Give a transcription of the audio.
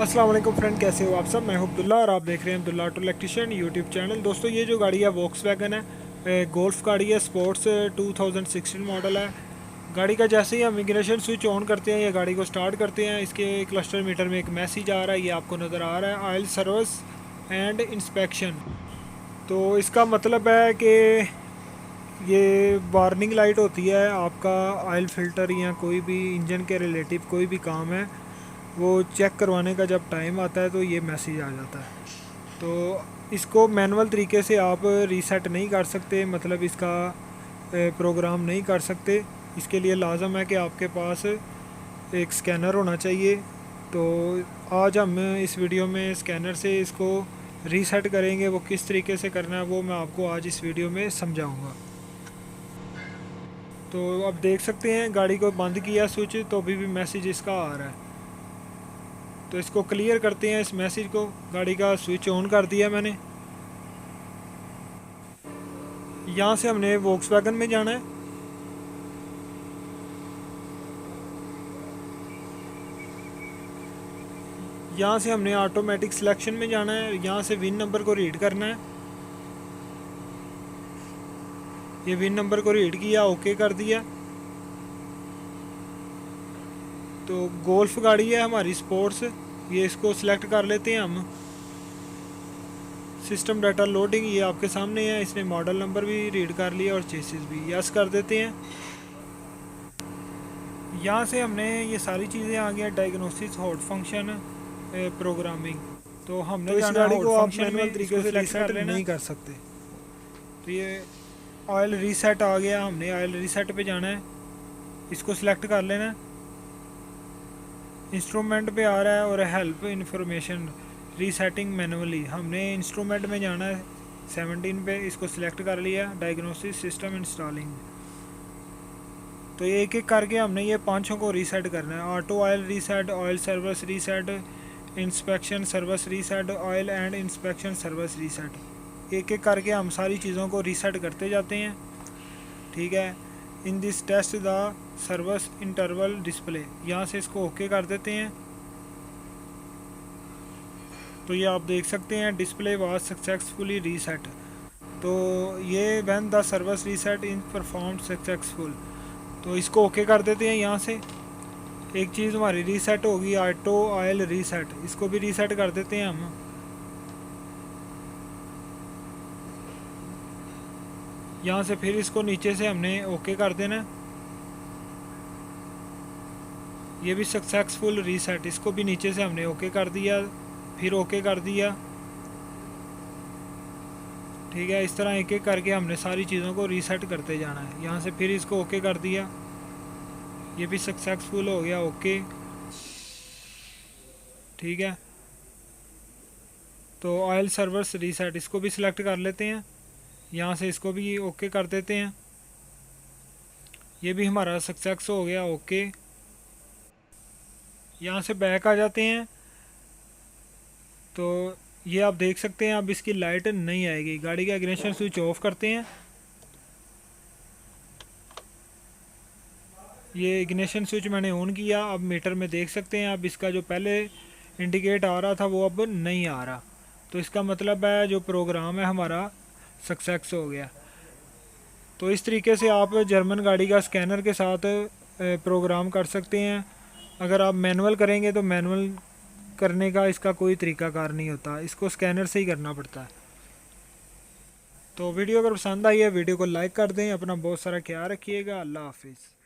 अस्सलाम वालेकुम फ्रेंड, कैसे हो आप सब। मैं हूं अब्दुल्ला और आप देख रहे हैं Abdullah auto electrician YouTube channel. दोस्तों, ये जो गाड़ी है वॉक्सवैगन है, गोल्फ गाड़ी है, स्पोर्ट्स 2016 मॉडल है। गाड़ी का जैसे ही हम इग्निशन स्विच ऑन करते हैं या गाड़ी को स्टार्ट करते हैं, इसके क्लस्टर मीटर में एक मैसेज आ रहा है, ये आपको नज़र आ रहा है, ऑयल सर्विस एंड इंस्पेक्शन। तो इसका मतलब है कि ये वार्निंग लाइट होती है, आपका ऑयल फिल्टर या कोई भी इंजन के रिलेटिव कोई भी काम है वो चेक करवाने का जब टाइम आता है तो ये मैसेज आ जाता है। तो इसको मैनुअल तरीके से आप रीसेट नहीं कर सकते, मतलब इसका प्रोग्राम नहीं कर सकते। इसके लिए लाजम है कि आपके पास एक स्कैनर होना चाहिए। तो आज हम इस वीडियो में स्कैनर से इसको रीसेट करेंगे। वो किस तरीके से करना है वो मैं आपको आज इस वीडियो में समझाऊंगा। तो अब देख सकते हैं गाड़ी को बंद किया स्विच तो अभी भी मैसेज इसका आ रहा है। तो इसको क्लियर करते हैं, इस मैसेज को। गाड़ी का स्विच ऑन कर दिया मैंने। यहाँ से हमने वॉक्सवैगन में जाना है। यहाँ से हमने ऑटोमेटिक सिलेक्शन में जाना है। यहाँ से विन नंबर को रीड करना है। ये विन नंबर को रीड किया, ओके कर दिया। तो गोल्फ गाड़ी है हमारी स्पोर्ट्स, ये इसको सिलेक्ट कर लेते हैं हम। सिस्टम डाटा लोडिंग ये आपके सामने है, इसने मॉडल नंबर भी रीड कर लिया और चेसिस भी। यस कर देते हैं। यहाँ से हमने ये सारी चीज़ें आ गया, डायग्नोसिस, हॉट फंक्शन, प्रोग्रामिंग। तो हमने इस गाड़ी को आप मैनुअल तरीके से रीसेट नहीं कर सकते। तो ये ऑयल रीसेट आ गया, हमने ऑयल रीसेट पे जाना है, इसको सिलेक्ट कर लेना है। इंस्ट्रूमेंट पे आ रहा है और हेल्प इंफॉर्मेशन रीसेटिंग मैनुअली, हमने इंस्ट्रूमेंट में जाना है 17 पे, इसको सिलेक्ट कर लिया। Diagnosis, system installing. तो ये एक एक करके हमने ये पांचों को रीसेट करना है। Auto oil reset, oil service reset, inspection service reset, oil and inspection service reset. एक एक करके हम सारी चीज़ों को रीसेट करते जाते हैं। ठीक है। In this test the service interval display, यहाँ से इसको ओके कर देते हैं। तो ये आप देख सकते हैं डिस्प्ले वाज सक्सेसफुली रीसेट। तो ये when the service reset in perform successful, तो इसको ओके कर देते हैं। यहाँ से एक चीज़ हमारी रीसेट होगी, ऑटो ऑयल रीसेट, इसको भी रीसेट कर देते हैं हम। यहाँ से फिर इसको नीचे से हमने ओके कर देना। ये भी सक्सेसफुल रीसेट, इसको भी नीचे से हमने ओके कर दिया, फिर ओके कर दिया। ठीक है। इस तरह एक एक करके हमने सारी चीज़ों को रीसेट करते जाना है। यहाँ से फिर इसको ओके कर दिया, ये भी सक्सेसफुल हो गया, ओके। ठीक है। तो ऑयल सर्विस रीसेट, इसको भी सिलेक्ट कर लेते हैं। यहाँ से इसको भी ओके कर देते हैं, ये भी हमारा सक्सेस हो गया, ओके। यहाँ से बैक आ जाते हैं। तो ये आप देख सकते हैं अब इसकी लाइट नहीं आएगी। गाड़ी का इग्निशन स्विच ऑफ करते हैं। ये इग्निशन स्विच मैंने ऑन किया, अब मीटर में देख सकते हैं अब इसका जो पहले इंडिकेट आ रहा था वो अब नहीं आ रहा। तो इसका मतलब है जो प्रोग्राम है हमारा सक्सेस हो गया। तो इस तरीके से आप जर्मन गाड़ी का स्कैनर के साथ प्रोग्राम कर सकते हैं। अगर आप मैनुअल करेंगे तो मैनुअल करने का इसका कोई तरीकाकार नहीं होता, इसको स्कैनर से ही करना पड़ता है। तो वीडियो अगर पसंद आई है वीडियो को लाइक कर दें। अपना बहुत सारा ख्याल रखिएगा। अल्लाह हाफिज़।